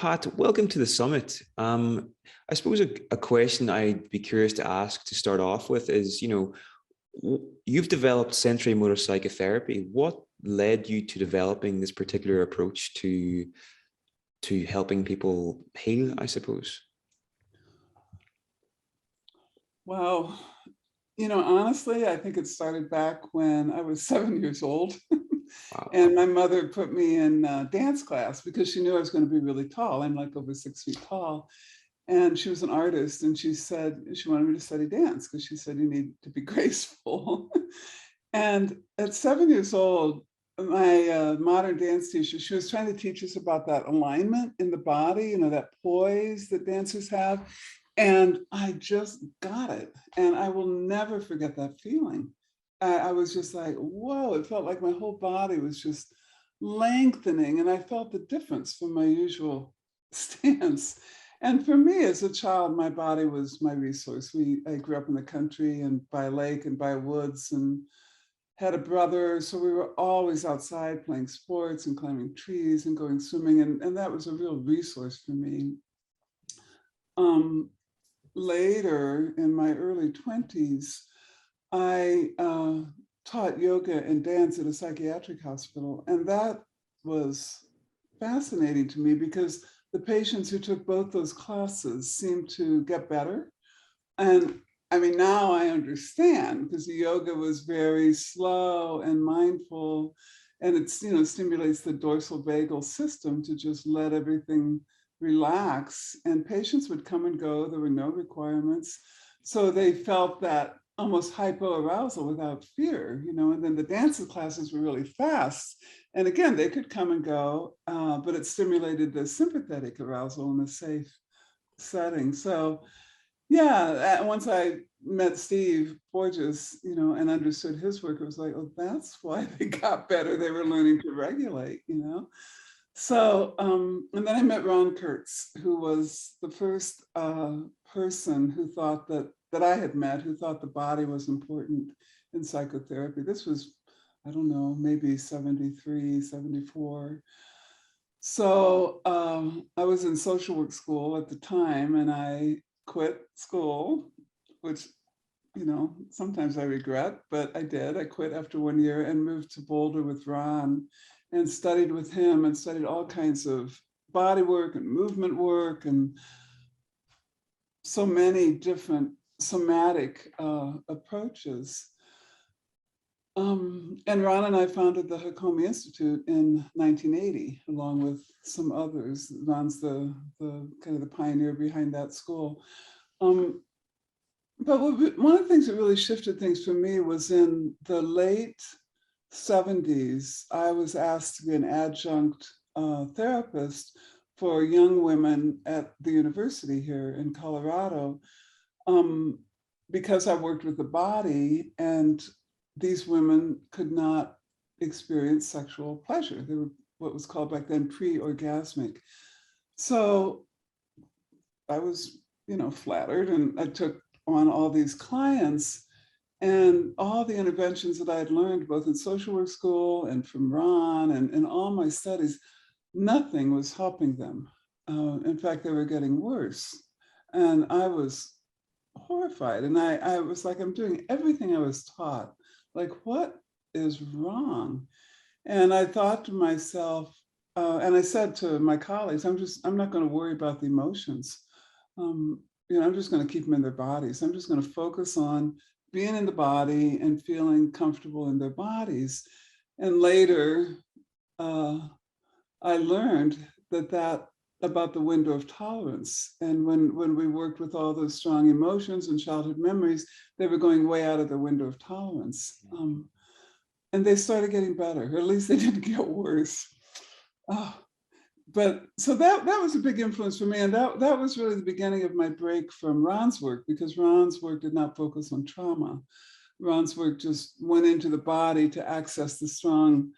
Pat, welcome to the summit. I suppose a question I'd be curious to ask to start off with is, you've developed sensorimotor psychotherapy. What led you to developing this particular approach to helping people heal, I suppose? Well, honestly, I think it started back when I was 7 years old. Wow. And my mother put me in dance class because she knew I was going to be really tall. I'm like over 6 feet tall. And she was an artist, and she said she wanted me to study dance because she said you need to be graceful. And at 7 years old, my modern dance teacher, she was trying to teach us about that alignment in the body, that poise that dancers have. And I just got it. And I will never forget that feeling. I was just like, whoa, it felt like my whole body was just lengthening. And I felt the difference from my usual stance. And for me as a child, my body was my resource. I grew up in the country and by a lake and by woods and had a brother. So we were always outside playing sports and climbing trees and going swimming. And that was a real resource for me. Later in my early 20s, I taught yoga and dance at a psychiatric hospital. And that was fascinating to me because the patients who took both those classes seemed to get better. And I mean, now I understand because the yoga was very slow and mindful, and it stimulates the dorsal vagal system to just let everything relax. And patients would come and go. There were no requirements. So they felt that almost hypoarousal without fear, and then the dance classes were really fast. And again, they could come and go, but it stimulated the sympathetic arousal in a safe setting. So yeah, once I met Steve Borges, and understood his work, it was like, oh, that's why they got better. They were learning to regulate, So, and then I met Ron Kurtz, who was the first person who thought that I had met, who thought the body was important in psychotherapy. This was, I don't know, maybe 73, 74. So I was in social work school at the time, and I quit school, which, sometimes I regret, but I did. I quit after 1 year and moved to Boulder with Ron and studied with him and studied all kinds of body work and movement work and so many different somatic approaches. And Ron and I founded the Hakomi Institute in 1980, along with some others. Ron's the kind of the pioneer behind that school. But one of the things that really shifted things for me was in the late 70s, I was asked to be an adjunct therapist for young women at the university here in Colorado, because I worked with the body, and these women could not experience sexual pleasure. They were what was called back then pre-orgasmic. So I was, flattered, and I took on all these clients, and all the interventions that I had learned both in social work school and from Ron and all my studies, nothing was helping them. In fact, they were getting worse. And I was horrified. And I was like, I'm doing everything I was taught. Like, what is wrong? And I thought to myself, and I said to my colleagues, I'm not going to worry about the emotions. I'm just going to keep them in their bodies. I'm just going to focus on being in the body and feeling comfortable in their bodies. And later, I learned that about the window of tolerance. And when we worked with all those strong emotions and childhood memories, they were going way out of the window of tolerance. And they started getting better, or at least they didn't get worse. But so that was a big influence for me. And that was really the beginning of my break from Ron's work, because Ron's work did not focus on trauma. Ron's work just went into the body to access the strong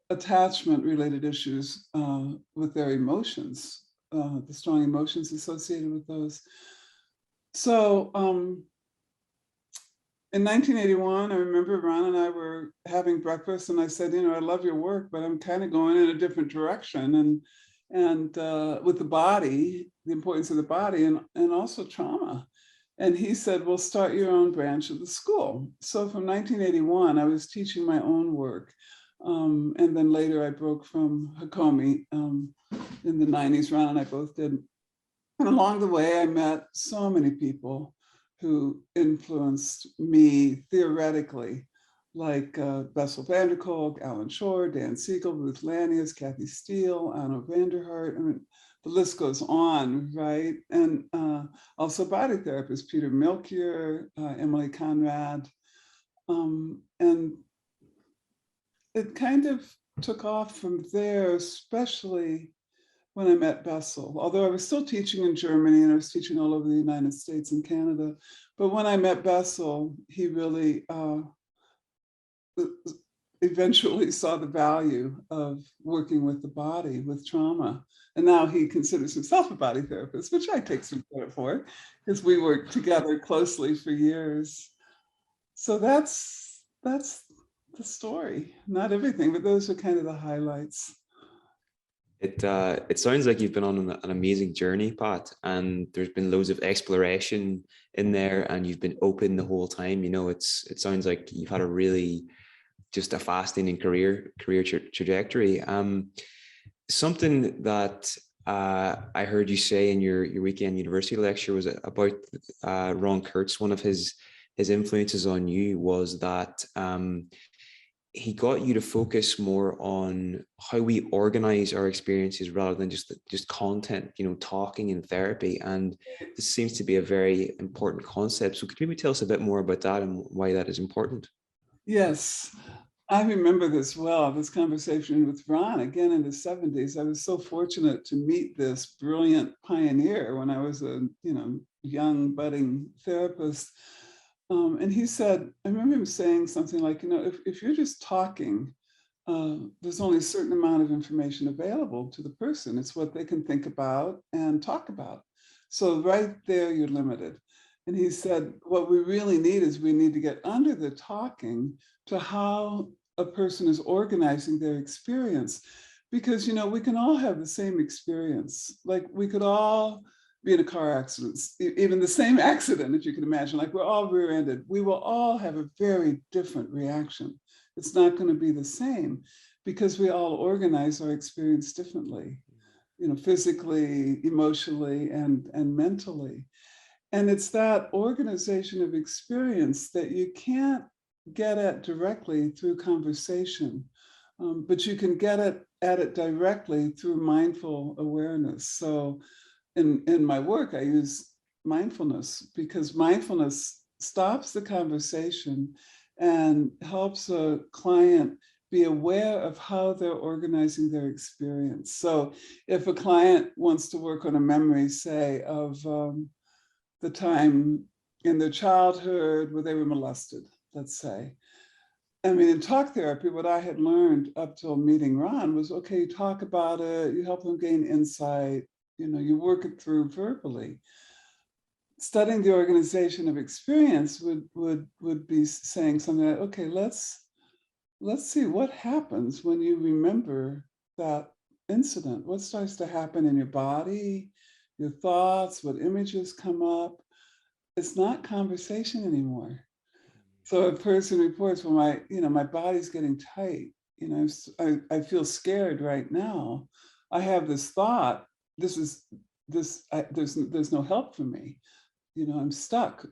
attachment related issues with their emotions, the strong emotions associated with those. So in 1981, I remember Ron and I were having breakfast, and I said, I love your work, but I'm kind of going in a different direction. and with the body, the importance of the body, and also trauma. And he said, well, start your own branch of the school. So from 1981, I was teaching my own work. And then later I broke from Hakomi in the 90s. Ron and I both did. And along the way, I met so many people who influenced me theoretically, like Bessel van der Kolk, Alan Shore, Dan Siegel, Ruth Lanius, Kathy Steele, Anna Vanderhart. I mean, the list goes on, right? And also body therapists, Peter Milkier, Emily Conrad. And it kind of took off from there, especially when I met Bessel, although I was still teaching in Germany and I was teaching all over the United States and Canada. But when I met Bessel, he really eventually saw the value of working with the body, with trauma. And now he considers himself a body therapist, which I take some credit for, because we worked together closely for years. So that's the story. Not everything, but those are kind of the highlights. It sounds like you've been on an amazing journey, Pat, and there's been loads of exploration in there, and you've been open the whole time. You know, it sounds like you've had a really just a fascinating career trajectory. Something that I heard you say in your weekend university lecture was about Ron Kurtz. One of his influences on you was that he got you to focus more on how we organize our experiences rather than just content, you know, talking in therapy. And this seems to be a very important concept. So could you maybe tell us a bit more about that and why that is important? Yes, I remember this well, this conversation with Ron again in the 70s. I was so fortunate to meet this brilliant pioneer when I was a young budding therapist. And he said, I remember him saying something like, if you're just talking, there's only a certain amount of information available to the person. It's what they can think about and talk about. So right there, you're limited. And he said, what we really need is we need to get under the talking to how a person is organizing their experience. Because, we can all have the same experience. Like we could all be in a car accident, even the same accident, if you can imagine, like we're all rear-ended. We will all have a very different reaction. It's not going to be the same because we all organize our experience differently, physically, emotionally, and mentally. And it's that organization of experience that you can't get at directly through conversation, but you can get at it directly through mindful awareness. So in my work, I use mindfulness because mindfulness stops the conversation and helps a client be aware of how they're organizing their experience. So if a client wants to work on a memory, say, of the time in their childhood where they were molested, let's say. I mean, in talk therapy, what I had learned up till meeting Ron was, okay, you talk about it, you help them gain insight, you work it through verbally. Studying the organization of experience would be saying something like, okay, let's see what happens when you remember that incident. What starts to happen in your body, your thoughts, what images come up. It's not conversation anymore. So a person reports, well, my body's getting tight. I feel scared right now. I have this thought. There's no help for me. I'm stuck.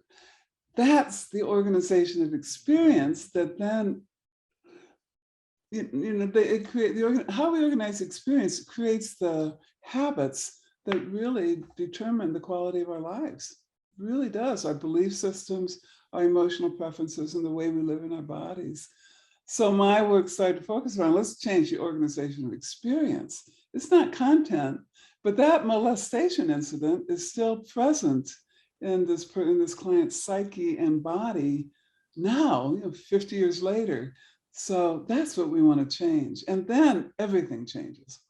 That's the organization of experience that then, how we organize experience creates the habits that really determine the quality of our lives. It really does. Our belief systems, our emotional preferences, and the way we live in our bodies. So my work started to focus on, let's change the organization of experience. It's not content, but that molestation incident is still present in this client's psyche and body now, 50 years later. So that's what we want to change. And then everything changes.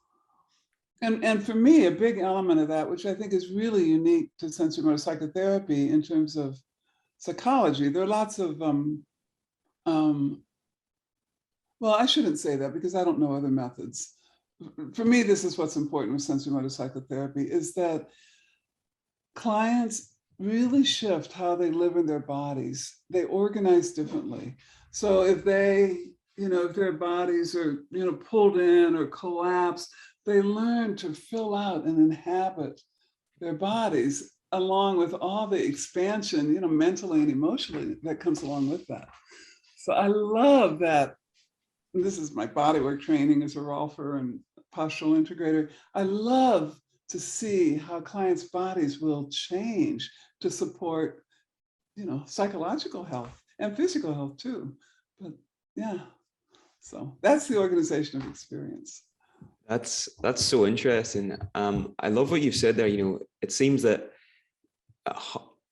And for me, a big element of that, which I think is really unique to sensorimotor psychotherapy in terms of psychology, there are lots of, well, I shouldn't say that because I don't know other methods, for me, this is what's important with sensorimotor psychotherapy, is that clients really shift how they live in their bodies. They organize differently. So if they, if their bodies are, pulled in or collapsed, they learn to fill out and inhabit their bodies along with all the expansion, mentally and emotionally that comes along with that. So I love that. And this is my bodywork training as a Rolfer and postural integrator. I love to see how clients' bodies will change to support, psychological health and physical health too. But yeah, so that's the organization of experience. That's so interesting. I love what you've said there. It seems that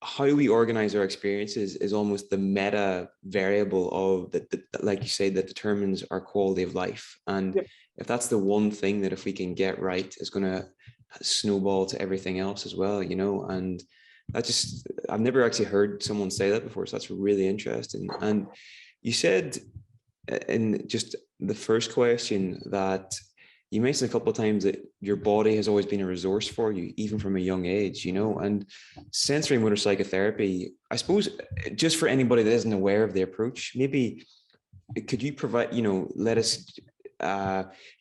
how we organize our experiences is almost the meta variable of that, like you say, that determines our quality of life. And Yep. if that's the one thing that if we can get right, is going to snowball to everything else as well, and I've never actually heard someone say that before. So that's really interesting. And you said in just the first question that you mentioned a couple of times that your body has always been a resource for you, even from a young age, and sensorimotor psychotherapy, I suppose, just for anybody that isn't aware of the approach, maybe could you provide, let us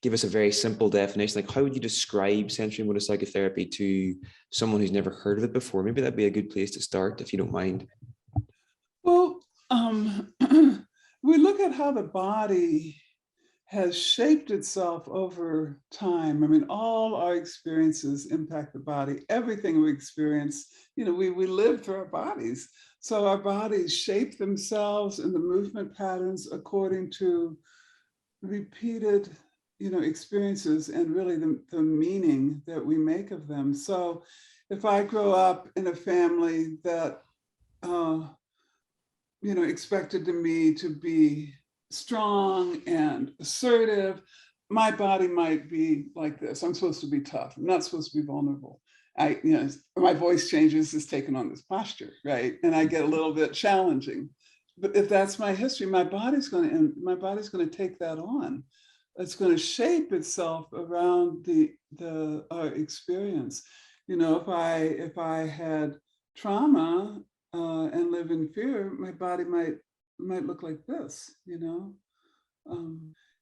give us a very simple definition, like how would you describe sensorimotor psychotherapy to someone who's never heard of it before? Maybe that'd be a good place to start, if you don't mind. Well, we look at how the body has shaped itself over time. I mean, all our experiences impact the body. Everything we experience, we live through our bodies. So our bodies shape themselves in the movement patterns according to repeated, experiences and really the meaning that we make of them. So if I grow up in a family that, expected me to be strong and assertive, my body might be like this. I'm supposed to be tough. I'm not supposed to be vulnerable. My voice changes, is taken on this posture, right? And I get a little bit challenging. But if that's my history, my body's going to take that on. It's going to shape itself around our experience. If I had trauma and live in fear, my body might look like this.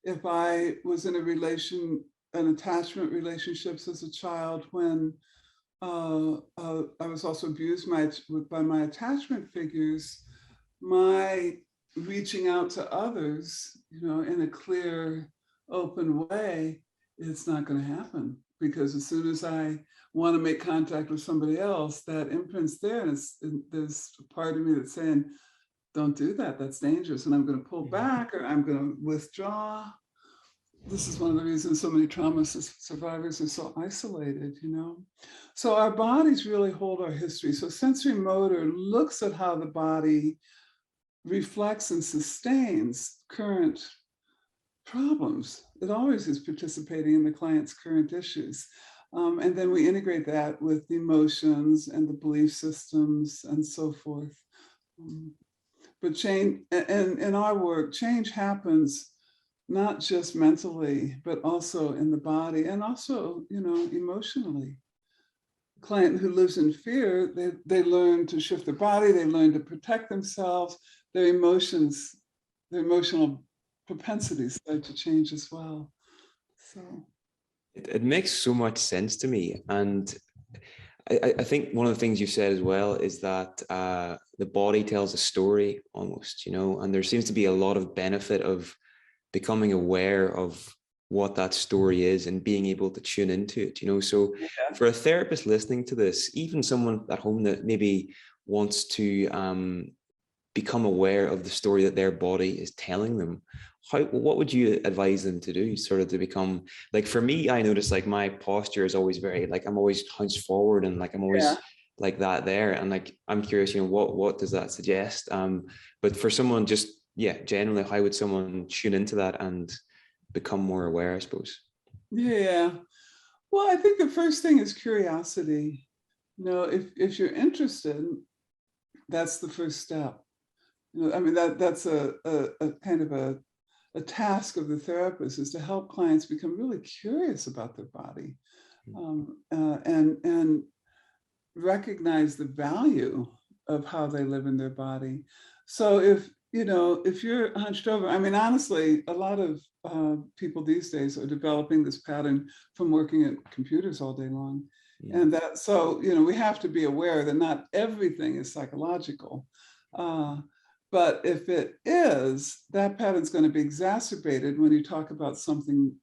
If I was in an attachment relationships as a child when I was also abused by my attachment figures, my reaching out to others, in a clear, open way, it's not going to happen, because as soon as I want to make contact with somebody else, that imprints there, and there's a part of me that's saying, don't do that, that's dangerous, and I'm going to pull back, or I'm going to withdraw. This is one of the reasons so many trauma survivors are so isolated, So our bodies really hold our history. So sensorimotor looks at how the body reflects and sustains current problems. It always is participating in the client's current issues. And then we integrate that with the emotions and the belief systems and so forth. But change, and in our work, change happens not just mentally, but also in the body and also, emotionally. A client who lives in fear, they learn to shift their body, they learn to protect themselves, their emotions, their emotional propensities start to change as well. So It makes so much sense to me. And I think one of the things you said as well is that the body tells a story almost, and there seems to be a lot of benefit of becoming aware of what that story is and being able to tune into it, So yeah. for a therapist listening to this, even someone at home that maybe wants to become aware of the story that their body is telling them, what would you advise them to do, sort of to become, like, for me, I notice like my posture is always very, like, I'm always hunched forward and like I'm always like that there, and like I'm curious, what does that suggest? But for someone just, generally, how would someone tune into that and become more aware, I suppose? Yeah. Well, I think the first thing is curiosity. If you're interested, that's the first step. I mean, that's a kind of a a task of the therapist is to help clients become really curious about their body, and recognize the value of how they live in their body. So if, if you're hunched over, I mean, honestly, a lot of people these days are developing this pattern from working at computers all day long. Yeah. And that, so, we have to be aware that not everything is psychological. But if it is, that pattern's going to be exacerbated when you talk about something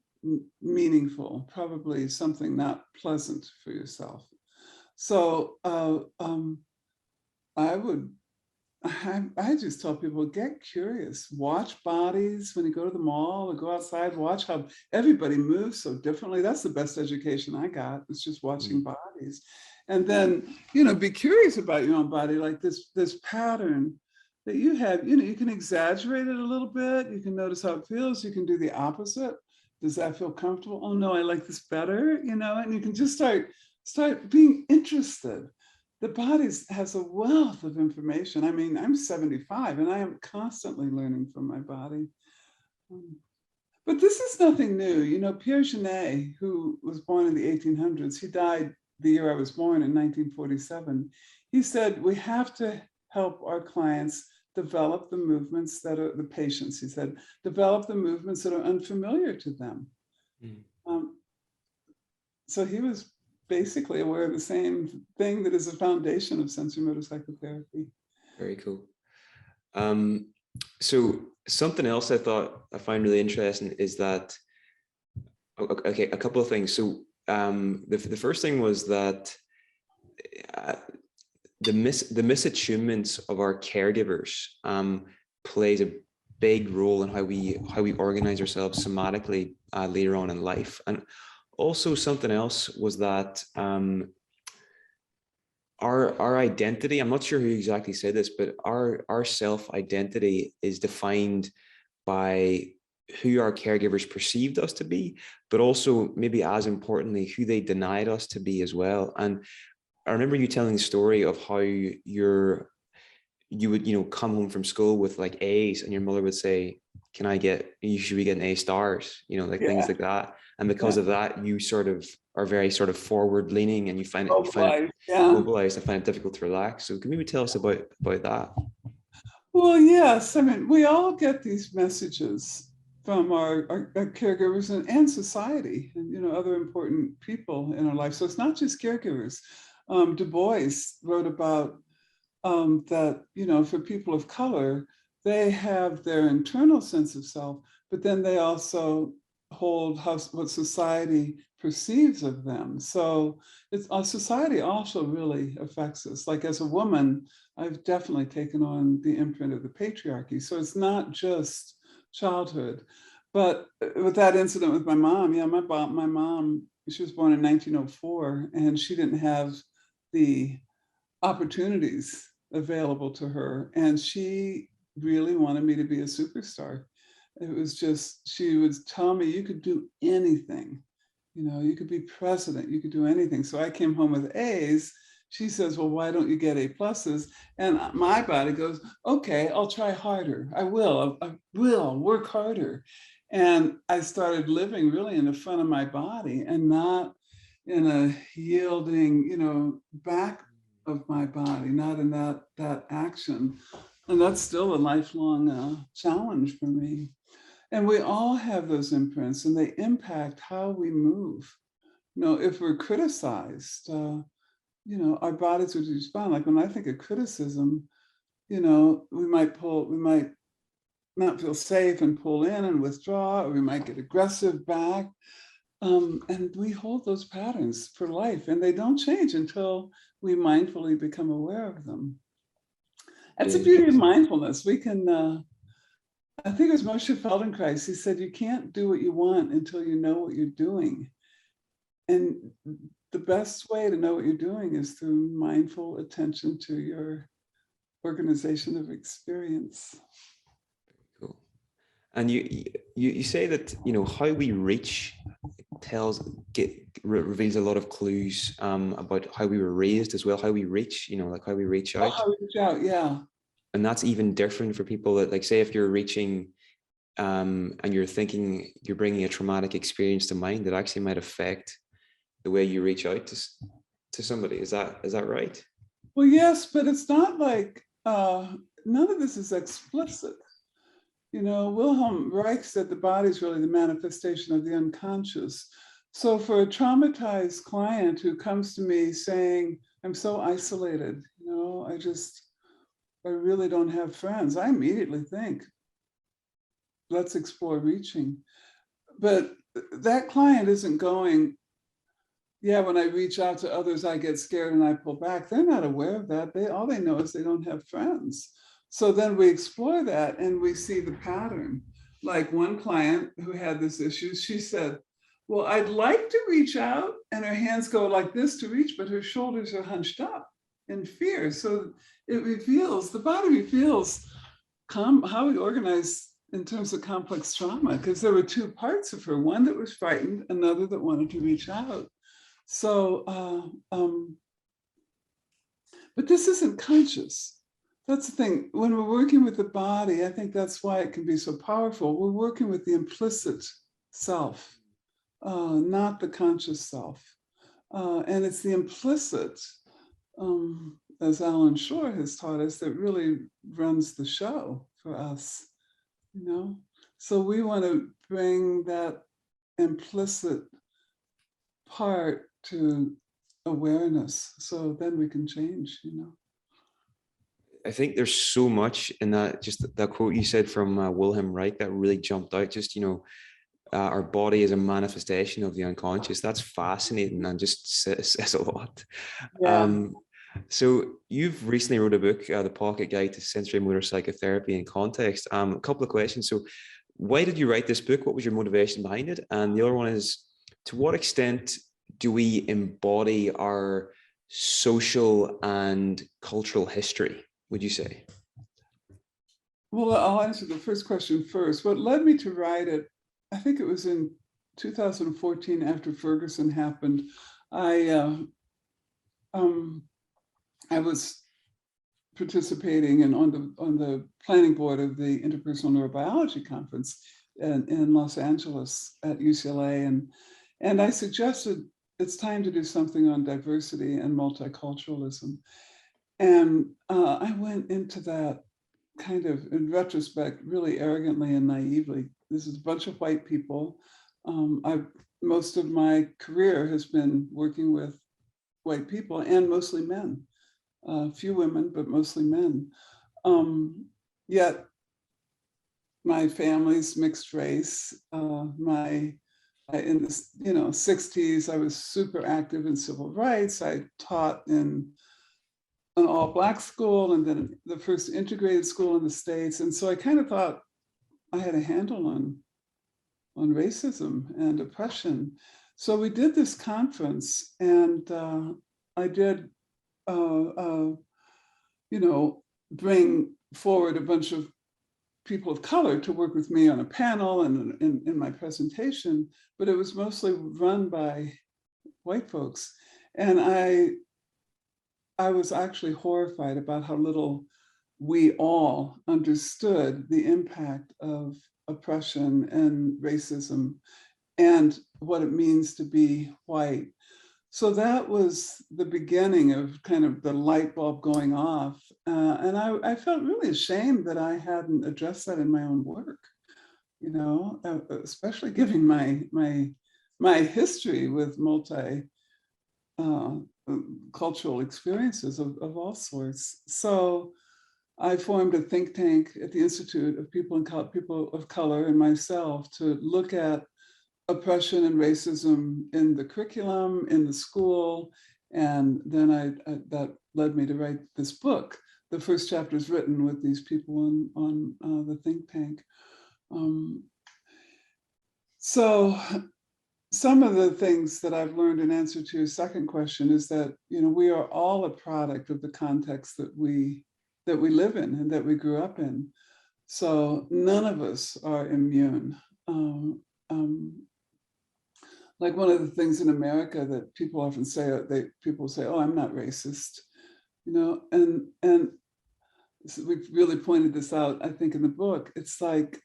meaningful, probably something not pleasant for yourself. So I just tell people, get curious, watch bodies when you go to the mall or go outside, watch how everybody moves so differently. That's the best education I got. It's just watching bodies. And then, be curious about your own body, like this pattern that you have. You can exaggerate it a little bit. You can notice how it feels. You can do the opposite. Does that feel comfortable? Oh no, I like this better, and you can just start being interested. The body has a wealth of information. I mean, I'm 75 and I am constantly learning from my body. But this is nothing new. Pierre Genet, who was born in the 1800s, he died the year I was born in 1947. He said, we have to help our clients develop the movements that are the patients, he said, develop the movements that are unfamiliar to them. So he was basically aware of the same thing that is the foundation of sensorimotor psychotherapy. Very cool. So something else I find really interesting is that, okay, a couple of things. So the first thing was that the misattunements of our caregivers plays a big role in how we organize ourselves somatically later on in life. And also something else was that our identity, I'm not sure who exactly said this, but our self-identity is defined by who our caregivers perceived us to be, but also maybe as importantly, who they denied us to be as well. And I remember you telling the story of how you would, come home from school with like A's and your mother would say, you should be getting A stars, things like that. And because of that, you sort of are very sort of forward leaning and you find it mobilized and find it difficult to relax. So can you maybe tell us about that? Well, yes. I mean, we all get these messages from our caregivers and society and, other important people in our life. So it's not just caregivers. Du Bois wrote about that, for people of color, they have their internal sense of self, but then they also hold what society perceives of them. So society also really affects us. Like as a woman, I've definitely taken on the imprint of the patriarchy. So it's not just childhood. But with that incident with my mom, my mom, she was born in 1904, and she didn't have the opportunities available to her. And she really wanted me to be a superstar. It was just, she would tell me, you could do anything. You could be president, you could do anything. So I came home with A's. She says, well, why don't you get A pluses? And my body goes, okay, I'll try harder. I will work harder. And I started living really in the front of my body and not in a yielding, back of my body, not in that action. And that's still a lifelong challenge for me. And we all have those imprints and they impact how we move. If we're criticized, our bodies would respond. Like when I think of criticism, we might not feel safe and pull in and withdraw, or we might get aggressive back. And we hold those patterns for life, and they don't change until we mindfully become aware of them. That's the beauty of mindfulness. We can, I think it was Moshe Feldenkrais, he said, you can't do what you want until you know what you're doing. And the best way to know what you're doing is through mindful attention to your organization of experience. Cool. And you say that, how we reach reveals a lot of clues about how we were raised as well, how we reach, like how we reach out. How we reach out, yeah. And that's even different for people that, like, say if you're reaching and you're thinking, you're bringing a traumatic experience to mind that actually might affect the way you reach out to somebody. Is that right? Well, yes, but it's not like none of this is explicit. Wilhelm Reich said the body is really the manifestation of the unconscious. So for a traumatized client who comes to me saying, I'm so isolated, I really don't have friends, I immediately think, let's explore reaching. But that client isn't going, yeah, when I reach out to others, I get scared and I pull back. They're not aware of that. All they know is they don't have friends. So then we explore that and we see the pattern. Like one client who had this issue, she said, well, I'd like to reach out, and her hands go like this to reach, but her shoulders are hunched up in fear. So the body reveals how we organize in terms of complex trauma, because there were two parts of her, one that was frightened, another that wanted to reach out. So, but this isn't conscious. That's the thing. When we're working with the body, I think that's why it can be so powerful. We're working with the implicit self, not the conscious self. And it's the implicit, as Alan Shore has taught us, that really runs the show for us, So we want to bring that implicit part to awareness, so then we can change. I think there's so much in that, just that quote you said from Wilhelm Reich that really jumped out. Just, our body is a manifestation of the unconscious. That's fascinating and just says a lot. Yeah. So you've recently wrote a book, The Pocket Guide to Sensorimotor Psychotherapy in Context. A couple of questions. So why did you write this book? What was your motivation behind it? And the other one is, to what extent do we embody our social and cultural history, would you say? Well, I'll answer the first question first. What led me to write it, I think it was in 2014 after Ferguson happened. I was participating and on the planning board of the Interpersonal Neurobiology Conference in Los Angeles at UCLA, and I suggested it's time to do something on diversity and multiculturalism. And I went into that kind of, in retrospect, really arrogantly and naively. This is a bunch of white people. Most of my career has been working with white people, and mostly men. Few women, but mostly men. Yet my family's mixed race. In the 60s, I was super active in civil rights. I taught in an all-Black school, and then the first integrated school in the States. And so I kind of thought I had a handle on racism and oppression. So we did this conference, and I did, bring forward a bunch of people of color to work with me on a panel and in my presentation, but it was mostly run by white folks. And I was actually horrified about how little we all understood the impact of oppression and racism and what it means to be white. So that was the beginning of kind of the light bulb going off. And I felt really ashamed that I hadn't addressed that in my own work, especially given my history with cultural experiences of all sorts. So I formed a think tank at the Institute of People of Color and myself to look at oppression and racism in the curriculum, in the school. And then that led me to write this book. The first chapter is written with these people on the think tank. So some of the things that I've learned in answer to your second question is that, we are all a product of the context that we live in and that we grew up in. So none of us are immune. Like one of the things in America that people often say, people say, "Oh, I'm not racist," and we've really pointed this out, I think, in the book. It's like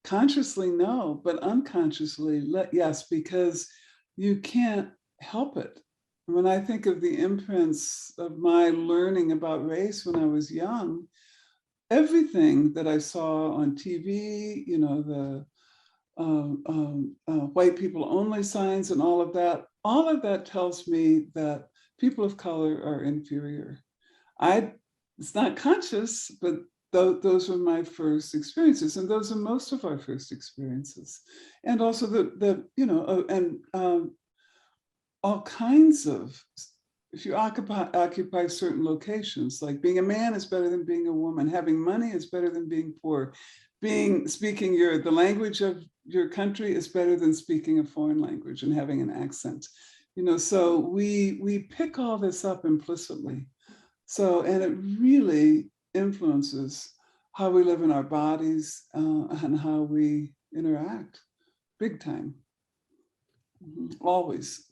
consciously, no, but unconsciously, yes, because you can't help it. When I think of the imprints of my learning about race when I was young, everything that I saw on TV, you know, the white people only signs and all of that tells me that people of color are inferior. It's not conscious, but those were my first experiences, and those are most of our first experiences. And also all kinds of, if you occupy certain locations, like being a man is better than being a woman, having money is better than being poor, speaking the language of your country is better than speaking a foreign language and having an accent. You know, so we pick all this up implicitly. So, and it really influences how we live in our bodies and how we interact, big time. Always,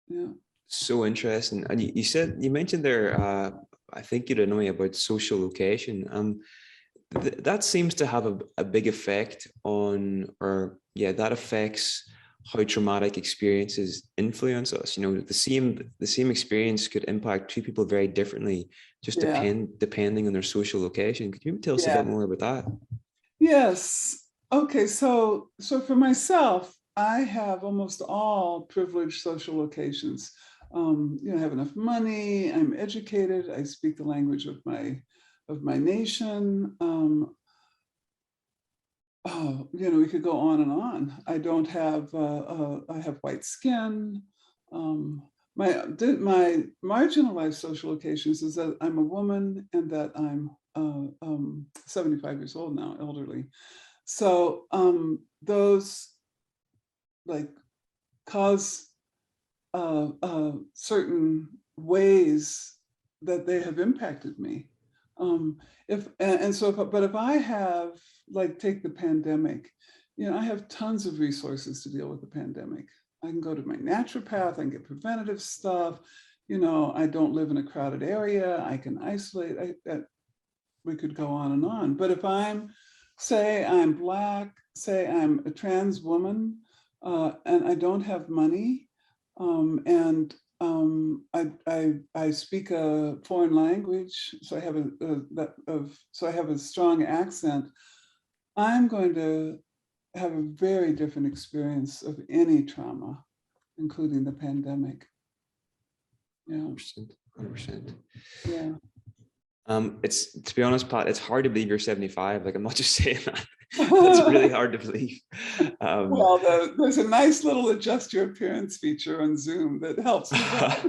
yeah. So interesting. And you mentioned there, I think you don't know about social location. That seems to have a big effect on, or yeah, that affects how traumatic experiences influence us. You know, the same experience could impact two people very differently, just depending on their social location. Could you tell us a bit more about that? Yes. Okay. So for myself, I have almost all privileged social locations. You know, I have enough money. I'm educated. I speak the language of my nation. Oh, you know, we could go on and on. I don't have. I have white skin. My marginalized social locations is that I'm a woman and that I'm 75 years old now, elderly. So those like cause certain ways that they have impacted me. But if I have, like, take the pandemic, you know, I have tons of resources to deal with the pandemic. I can go to my naturopath, I can get preventative stuff. You know, I don't live in a crowded area. I can isolate. We could go on and on. But if say I'm Black, say I'm a trans woman, and I don't have money, and I speak a foreign language, so I have a strong accent, I'm going to have a very different experience of any trauma, including the pandemic. Yeah. 100%. Yeah. It's, to be honest, Pat, it's hard to believe you're 75. Like, I'm not just saying that. That's really hard to believe. Well, there's a nice little adjust your appearance feature on Zoom that helps with that.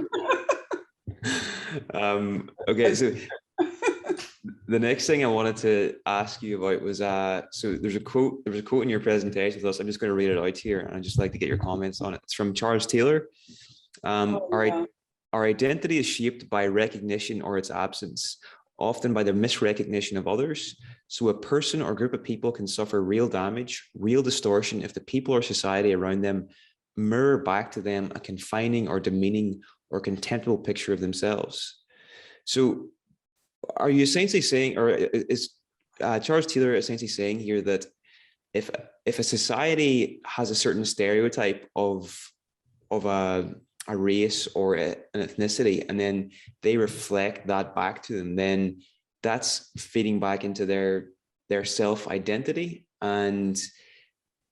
Okay, so the next thing I wanted to ask you about was so there was a quote in your presentation with us. I'm just going to read it out here, and I'd just like to get your comments on it. It's from Charles Taylor. Our identity is shaped by recognition or its absence, often by the misrecognition of others. So a person or group of people can suffer real damage, real distortion, if the people or society around them mirror back to them a confining or demeaning or contemptible picture of themselves. So are you essentially saying, or is Charles Taylor essentially saying here that if a society has a certain stereotype of a race or an ethnicity, and then they reflect that back to them, then that's feeding back into their self-identity, and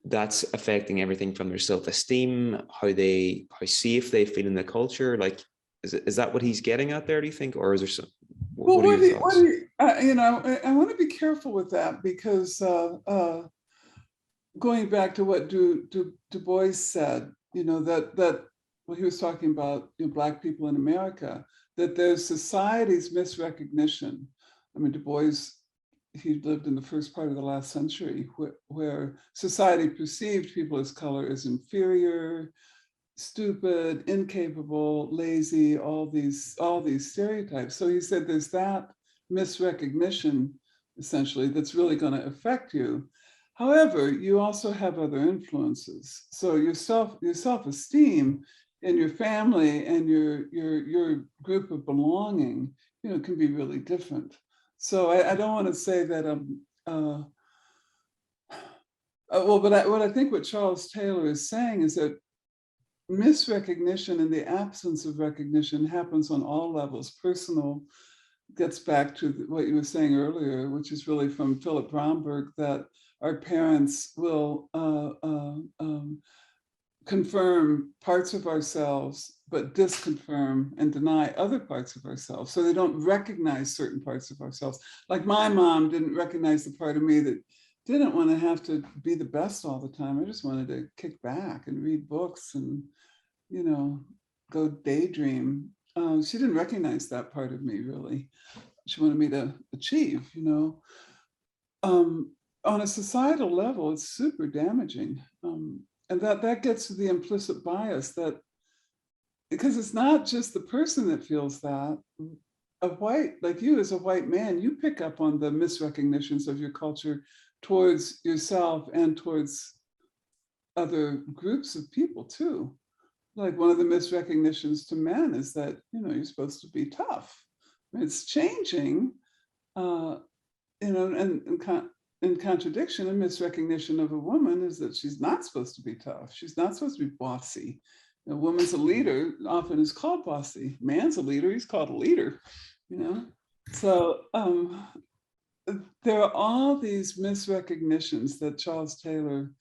that's affecting everything from their self-esteem, how safe they feel in the culture? Like, is that what he's getting at there, do you think? Or is there some, what are your thoughts? You know, I want to be careful with that, because going back to what Du Bois said, you know, that well, he was talking about, you know, Black people in America, that there's society's misrecognition. I mean, Du Bois, he lived in the first part of the last century, where society perceived people of color as inferior, stupid, incapable, lazy, all these stereotypes. So he said there's that misrecognition, essentially, that's really going to affect you. However, you also have other influences. So your self-esteem and your family and your group of belonging, you know, can be really different. So I don't want to say that what I think what Charles Taylor is saying is that misrecognition and the absence of recognition happens on all levels. Personal gets back to what you were saying earlier, which is really from Philip Bromberg, that our parents will confirm parts of ourselves, but disconfirm and deny other parts of ourselves. So they don't recognize certain parts of ourselves. Like my mom didn't recognize the part of me that didn't want to have to be the best all the time. I just wanted to kick back and read books and, you know, go daydream. She didn't recognize that part of me, really. She wanted me to achieve, you know. On a societal level, it's super damaging. And that gets to the implicit bias that, because it's not just the person that feels that. A white, like you as a white man, you pick up on the misrecognitions of your culture towards yourself and towards other groups of people too. Like one of the misrecognitions to men is that, you know, you're supposed to be tough. It's changing, you know, and in contradiction, a misrecognition of a woman is that she's not supposed to be tough. She's not supposed to be bossy. A woman's a leader, often is called bossy. Man's a leader, he's called a leader, you know? So there are all these misrecognitions that Charles Taylor,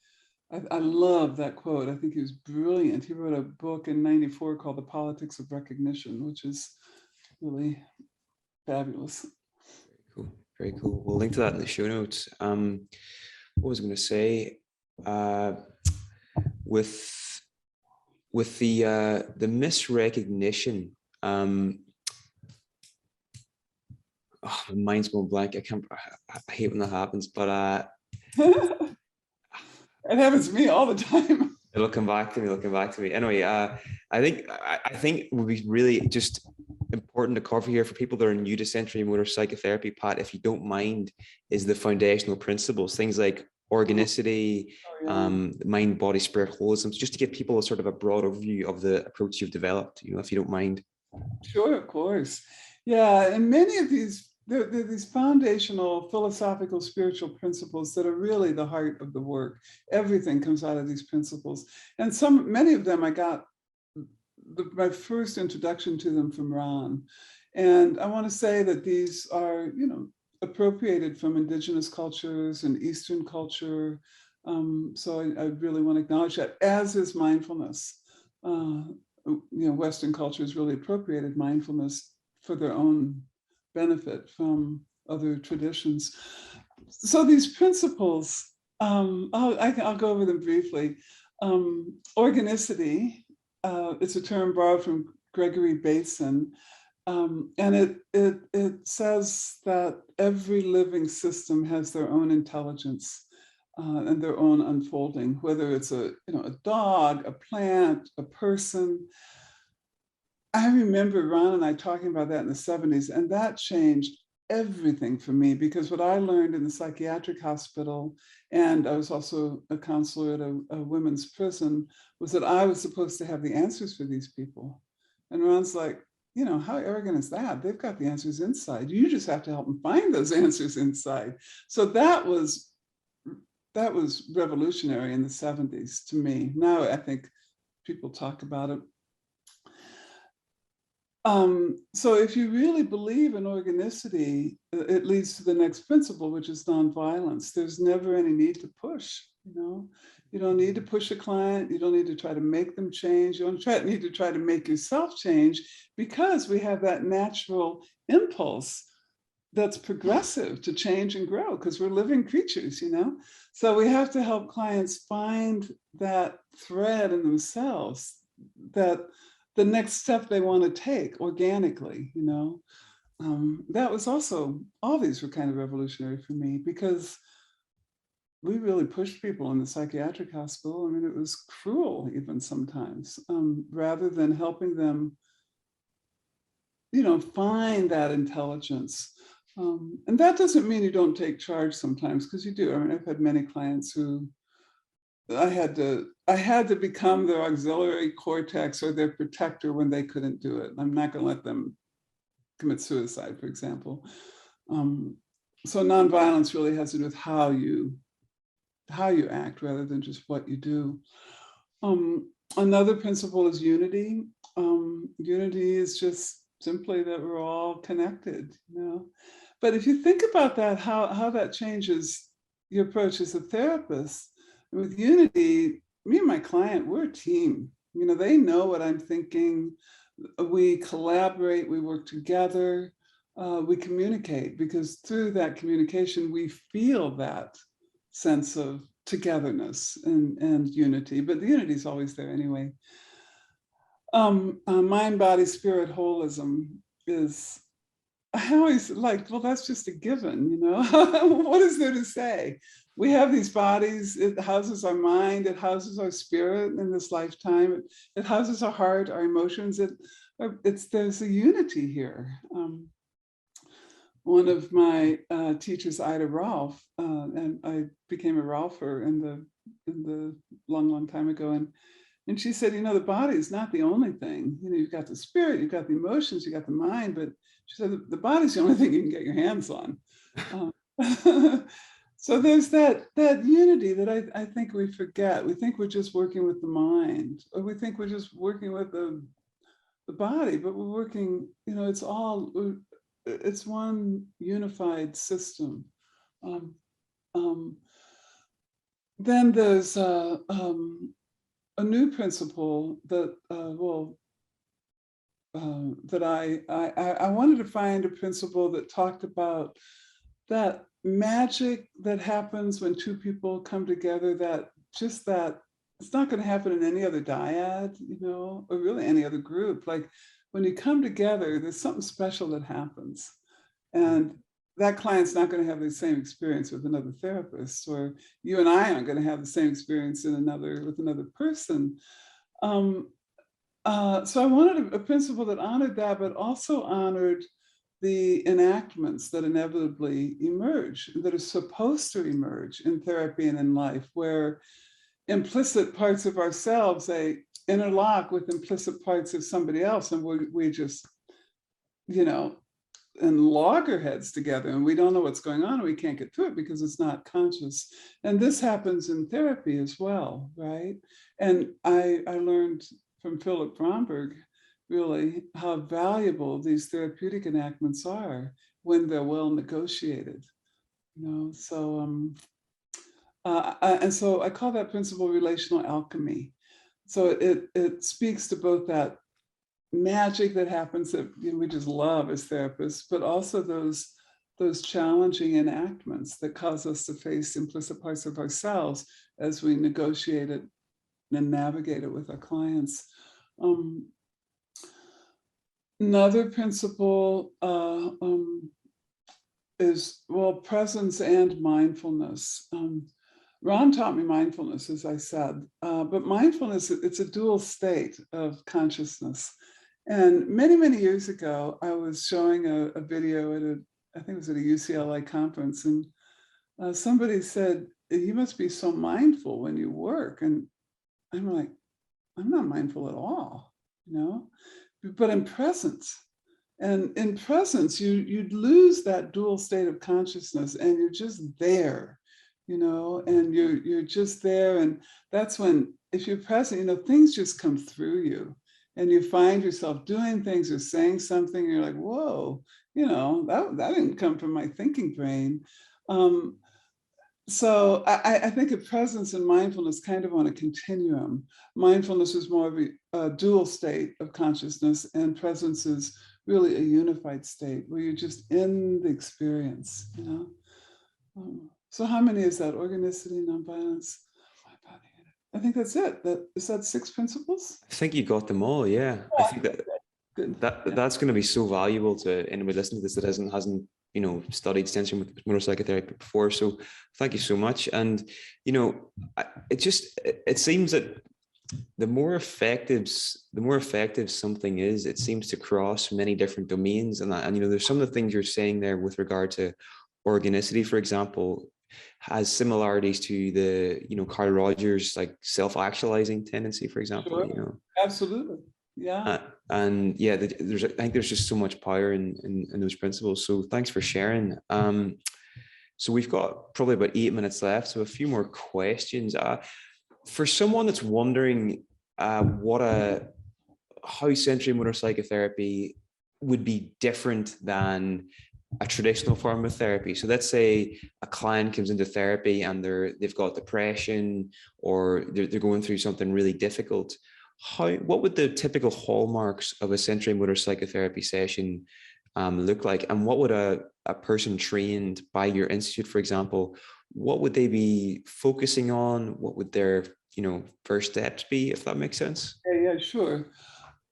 I love that quote. I think he was brilliant. He wrote a book in '94 called The Politics of Recognition, which is really fabulous. Cool. Very cool. We'll link to that in the show notes. What was I going to say? With the misrecognition, oh, my mind's going blank. I hate when that happens, but it happens to me all the time. It'll come back to me. It'll come back to me. Anyway, I think it would be really just important to cover here for people that are new to sensorimotor psychotherapy, Pat, if you don't mind, is the foundational principles, things like organicity, mind, body, spirit, holism, just to give people a sort of a broad overview of the approach you've developed, you know, if you don't mind. Sure, of course. Yeah, and many of these, there are these foundational philosophical spiritual principles that are really the heart of the work. Everything comes out of these principles. And many of them I got my first introduction to them from Ron. And I want to say that these are, you know, appropriated from indigenous cultures and Eastern culture. So I really want to acknowledge that, as is mindfulness. You know, Western cultures really appropriated mindfulness for their own benefit from other traditions. So these principles, I'll go over them briefly. Organicity, it's a term borrowed from Gregory Bateson, and it says that every living system has their own intelligence and their own unfolding, whether it's a dog, a plant, a person. I remember Ron and I talking about that in the 70s, and that changed everything for me, because what I learned in the psychiatric hospital, and I was also a counselor at a women's prison, was that I was supposed to have the answers for these people. And Ron's like, you know, how arrogant is that? They've got the answers inside. You just have to help them find those answers inside. So that was revolutionary in the 70s to me. Now I think people talk about it. So if you really believe in organicity, it leads to the next principle, which is nonviolence. There's never any need to push, you know. You don't need to push a client. You don't need to try to make them change. You don't need to try to make yourself change, because we have that natural impulse that's progressive to change and grow, because we're living creatures, you know. So we have to help clients find that thread in themselves, that the next step they want to take organically, you know. That was also, all these were kind of revolutionary for me, because we really pushed people in the psychiatric hospital. I mean, it was cruel even sometimes, rather than helping them, you know, find that intelligence. And that doesn't mean you don't take charge sometimes, because you do. I mean, I've had many clients who I had to become their auxiliary cortex or their protector when they couldn't do it. I'm not going to let them commit suicide, for example. So nonviolence really has to do with how you how you act rather than just what you do. Another principle is unity. Unity is just simply that we're all connected, you know. But if you think about that, how that changes your approach as a therapist, with unity, me and my client, we're a team. You know, they know what I'm thinking. We collaborate, we work together, we communicate, because through that communication, we feel that sense of togetherness and unity. But the unity is always there anyway. Mind, body, spirit, holism is, I always like, well, that's just a given, you know. What is there to say? We have these bodies, it houses our mind, it houses our spirit in this lifetime, it houses our heart, our emotions, there's a unity here. One of my teachers, Ida Rolf, and I became a Rolfer in the long time ago, and she said, you know, the body is not the only thing. You know, you've got the spirit, you've got the emotions, you've got the mind, but she said the body's the only thing you can get your hands on. So there's that unity that I think we forget. We think we're just working with the mind, or we think we're just working with the body, but we're working, you know, it's one unified system. Then there's a new principle that that I wanted to find a principle that talked about that magic that happens when two people come together, that it's not going to happen in any other dyad, you know, or really any other group. Like when you come together, there's something special that happens. And that client's not going to have the same experience with another therapist, or you and I aren't going to have the same experience with another person. So I wanted a principle that honored that, but also honored the enactments that inevitably emerge, that are supposed to emerge in therapy and in life, where implicit parts of ourselves, they interlock with implicit parts of somebody else, and we just, you know, and loggerheads together, and we don't know what's going on, and we can't get through it because it's not conscious. And this happens in therapy as well, right? And I learned from Philip Bromberg really how valuable these therapeutic enactments are when they're well negotiated, you know. So and so I call that principle relational alchemy. So it speaks to both that magic that happens that, you know, we just love as therapists, but also those challenging enactments that cause us to face implicit parts of ourselves as we negotiate it and navigate it with our clients. Another principle is, well, presence and mindfulness. Ron taught me mindfulness, as I said, but mindfulness, it's a dual state of consciousness. And many years ago, I was showing a video at I think it was at a UCLA conference, and somebody said, you must be so mindful when you work. And I'm like, I'm not mindful at all, you know, but in presence. And in presence, you'd lose that dual state of consciousness, and you're just there, you know, and you're just there. And that's when, if you're present, you know, things just come through you, and you find yourself doing things or saying something, and you're like, whoa, you know, that didn't come from my thinking brain. So I think of presence and mindfulness kind of on a continuum. Mindfulness is more of a dual state of consciousness, and presence is really a unified state where you're just in the experience, you know. So how many is that? Organicity, nonviolence, my body. I think that's it. Is that 6 principles? I think you got them all. Yeah, I think Good. that's going to be so valuable to anybody listening to this that hasn't you know studied sensorimotor psychotherapy before. So thank you so much. And you know, it seems that the more effective something is, it seems to cross many different domains. And you know, there's some of the things you're saying there with regard to organicity, for example, has similarities to the, you know, Carl Rogers like self-actualizing tendency, for example. Sure. You know, Absolutely. Yeah. and yeah, I think there's just so much power in those principles. So thanks for sharing. So we've got probably about 8 minutes left, so a few more questions. For someone that's wondering how sensorimotor psychotherapy would be different than a traditional form of therapy. So let's say a client comes into therapy and they've got depression, or they're going through something really difficult. What would the typical hallmarks of a sensorimotor psychotherapy session look like? And what would a person trained by your institute, for example, what would they be focusing on? What would their first steps be, if that makes sense? Yeah, sure.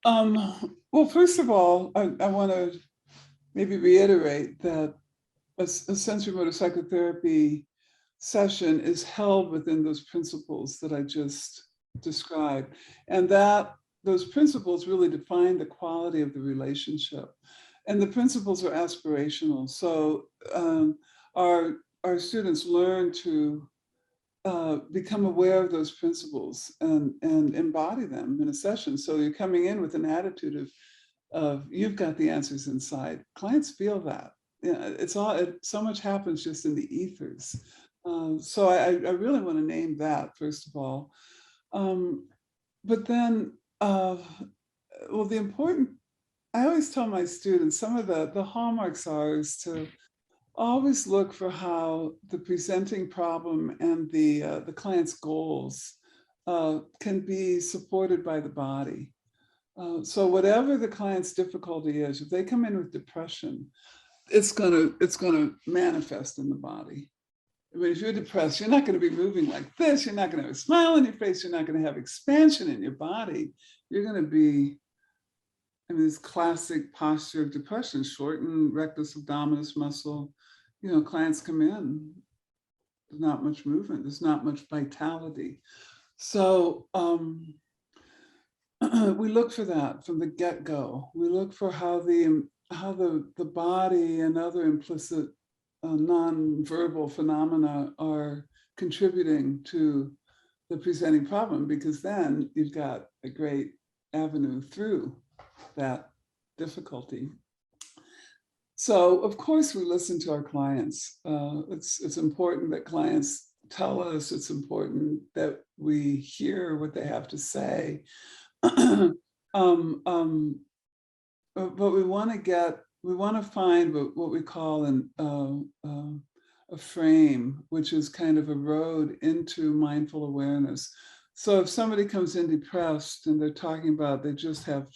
Well, first of all, I want to maybe reiterate that a sensorimotor psychotherapy session is held within those principles that I just described, and that those principles really define the quality of the relationship. And the principles are aspirational. So our students learn to become aware of those principles and embody them in a session. So you're coming in with an attitude of you've got the answers inside. Clients feel that. So much happens just in the ethers. So I really want to name that, first of all. But then, well, I always tell my students, some of the hallmarks is to always look for how the presenting problem and the client's goals can be supported by the body. So whatever the client's difficulty is, if they come in with depression, it's gonna manifest in the body. I mean, if you're depressed, you're not going to be moving like this. You're not going to have a smile on your face. You're not going to have expansion in your body. You're going to be, this classic posture of depression, shortened rectus abdominis muscle. Clients come in, there's not much movement. There's not much vitality. So we look for that from the get-go. We look for how the body and other implicit non-verbal phenomena are contributing to the presenting problem, because then you've got a great avenue through that difficulty. So of course we listen to our clients. It's important that clients tell us. It's important that we hear what they have to say. But we want to find what we call a frame, which is kind of a road into mindful awareness. So if somebody comes in depressed and they're talking about they just have,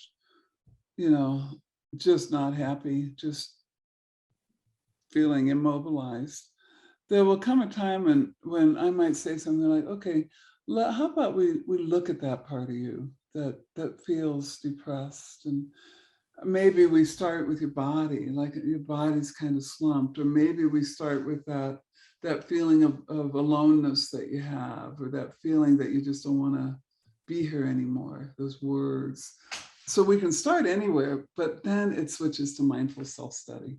just not happy, just feeling immobilized, there will come a time when I might say something like, okay, how about we look at that part of you that feels depressed, and maybe we start with your body, like your body's kind of slumped, or maybe we start with that feeling of aloneness that you have, or that feeling that you just don't want to be here anymore, those words. So we can start anywhere, but then it switches to mindful self-study.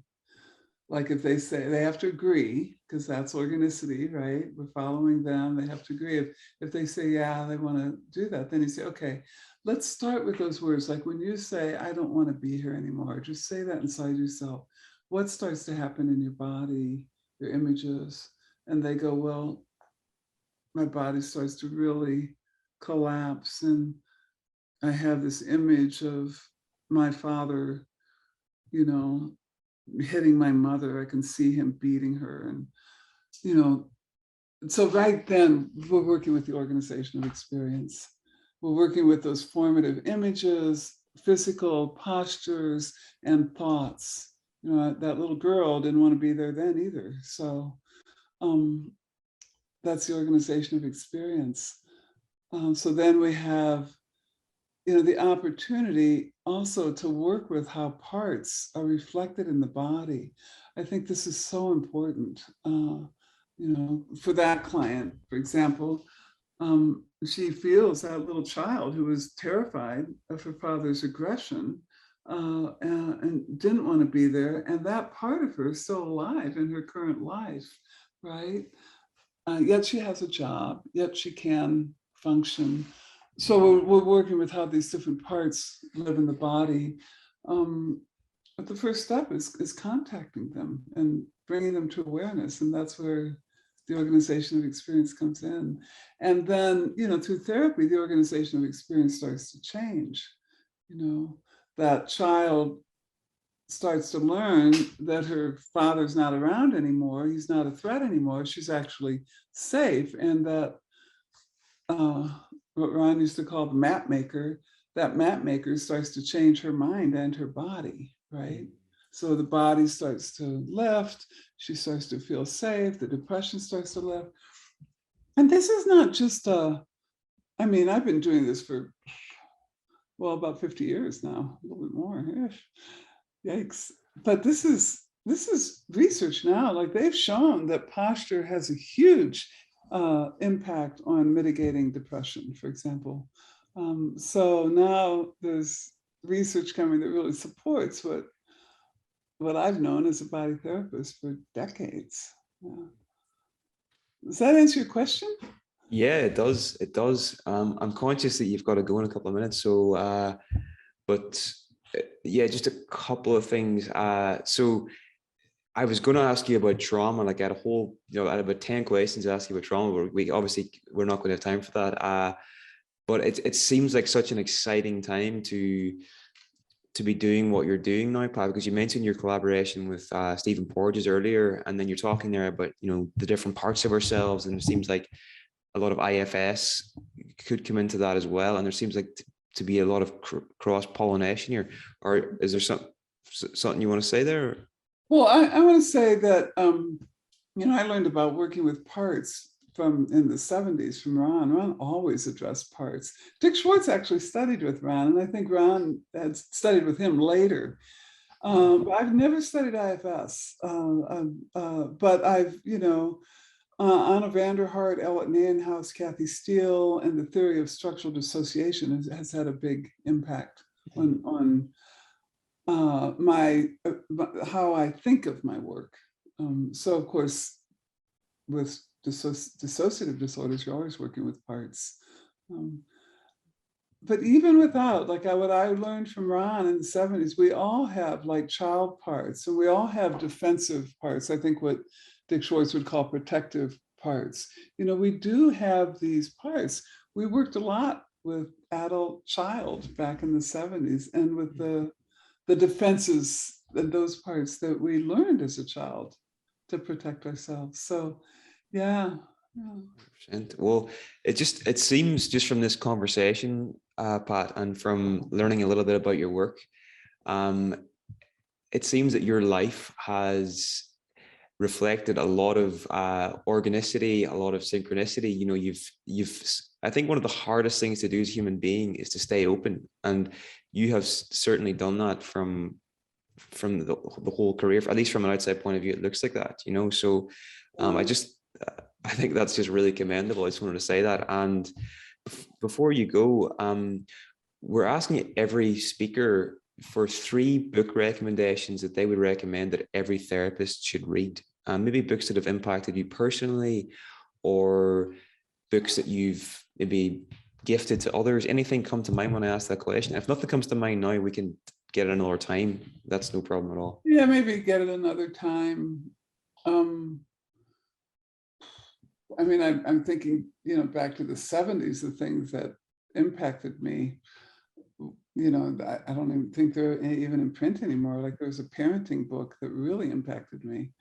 Like if they say, they have to agree, because that's organicity, right? We're following them, they have to agree. If they say, yeah, they want to do that, then you say, okay, let's start with those words. Like when you say, I don't want to be here anymore, just say that inside yourself. What starts to happen in your body, your images? And they go, well, my body starts to really collapse. And I have this image of my father, hitting my mother. I can see him beating her. And, so right then we're working with the organization of experience. We're working with those formative images, physical postures, and thoughts. That little girl didn't want to be there then either. So that's the organization of experience. So then we have, the opportunity also to work with how parts are reflected in the body. I think this is so important. For that client, for example, she feels that little child who was terrified of her father's aggression and didn't want to be there. And that part of her is still alive in her current life, right? Yet she has a job, yet she can function. So we're working with how these different parts live in the body. But the first step is contacting them and bringing them to awareness. And that's where the organization of experience comes in. And then, through therapy, the organization of experience starts to change. That child starts to learn that her father's not around anymore. He's not a threat anymore. She's actually safe. And that what Ron used to call the map maker, that map maker starts to change her mind and her body, right? So the body starts to lift, she starts to feel safe, the depression starts to lift. And this is not just I've been doing this for, about 50 years now, a little bit more. Yikes. But this is research now. Like, they've shown that posture has a huge impact on mitigating depression, for example. So now there's research coming that really supports what I've known as a body therapist for decades. Yeah. Does that answer your question? Yeah, it does. It does. I'm conscious that you've got to go in a couple of minutes. So, but yeah, just a couple of things. So I was going to ask you about trauma. Like, I had a whole, I had about 10 questions to ask you about trauma, but we're not going to have time for that. But it seems like such an exciting time to be doing what you're doing now, Pat, because you mentioned your collaboration with Stephen Porges earlier, and then you're talking there about, the different parts of ourselves, and it seems like a lot of IFS could come into that as well. And there seems like to be a lot of cross-pollination here. Or is there something you want to say there? Well, I want to say that, I learned about working with parts in the 70s from Ron. Ron always addressed parts. Dick Schwartz actually studied with Ron, and I think Ron had studied with him later. But I've never studied IFS, but I've, Anna Vanderhart, Ellett Nienhuis, Kathy Steele, and the theory of structural dissociation has had a big impact on how I think of my work. So of course, with dissociative disorders, you're always working with parts. But even without, like what I learned from Ron in the 70s, we all have like child parts, and we all have defensive parts. I think what Dick Schwartz would call protective parts. We do have these parts. We worked a lot with adult child back in the 70s, and with the defenses and those parts that we learned as a child to protect ourselves. So, yeah. Well, it seems just from this conversation, Pat, and from learning a little bit about your work, it seems that your life has reflected a lot of organicity, a lot of synchronicity. I think one of the hardest things to do as a human being is to stay open, and you have certainly done that from the whole career. At least from an outside point of view, it looks like that. So I think that's just really commendable. I just wanted to say that. And before you go, we're asking every speaker for 3 book recommendations that they would recommend that every therapist should read. Maybe books that have impacted you personally, or books that you've maybe gifted to others. Anything come to mind when I ask that question? If nothing comes to mind now, we can get it another time. That's no problem at all. Yeah, maybe get it another time. I'm thinking, back to the 70s, the things that impacted me. I don't even think they're even in print anymore. Like, there was a parenting book that really impacted me.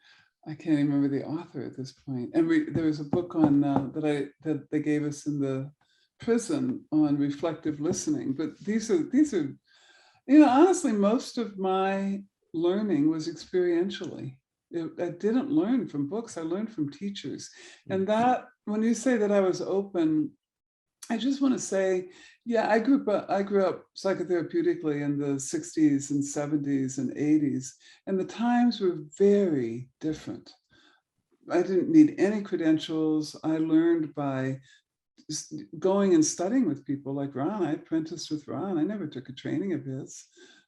I can't even remember the author at this point. And there was a book on that they gave us in the prison on reflective listening. But these are honestly, most of my learning was experientially. I didn't learn from books. I learned from teachers. And that, when you say that I was open, I just want to say, yeah, I grew up psychotherapeutically in the 60s and 70s and 80s, and the times were very different. I didn't need any credentials. I learned by just going and studying with people like Ron. I apprenticed with Ron. I never took a training of his.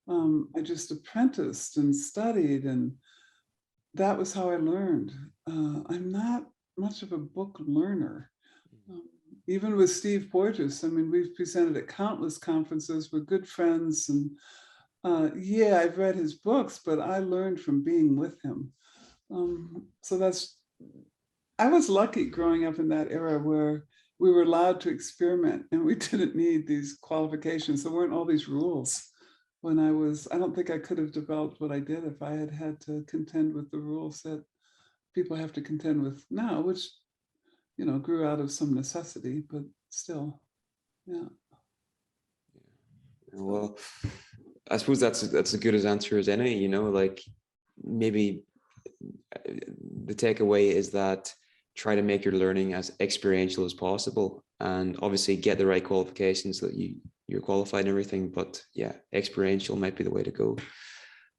I just apprenticed and studied, and that was how I learned. I'm not much of a book learner. Even with Steve Porges, we've presented at countless conferences. We're good friends, and I've read his books, but I learned from being with him. So I was lucky growing up in that era where we were allowed to experiment and we didn't need these qualifications. There weren't all these rules when I don't think I could have developed what I did if I had had to contend with the rules that people have to contend with now, which, grew out of some necessity, but still, yeah. Well, I suppose that's as good as answer as any, like maybe the takeaway is that try to make your learning as experiential as possible, and obviously get the right qualifications so that you're qualified and everything. But yeah, experiential might be the way to go.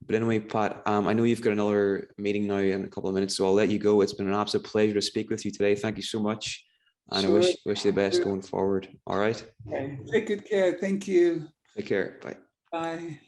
But anyway, Pat, I know you've got another meeting now in a couple of minutes, so I'll let you go. It's been an absolute pleasure to speak with you today. Thank you so much. And I Sure. wish you the best going forward. All right. Okay. Take good care. Thank you. Take care. Bye. Bye.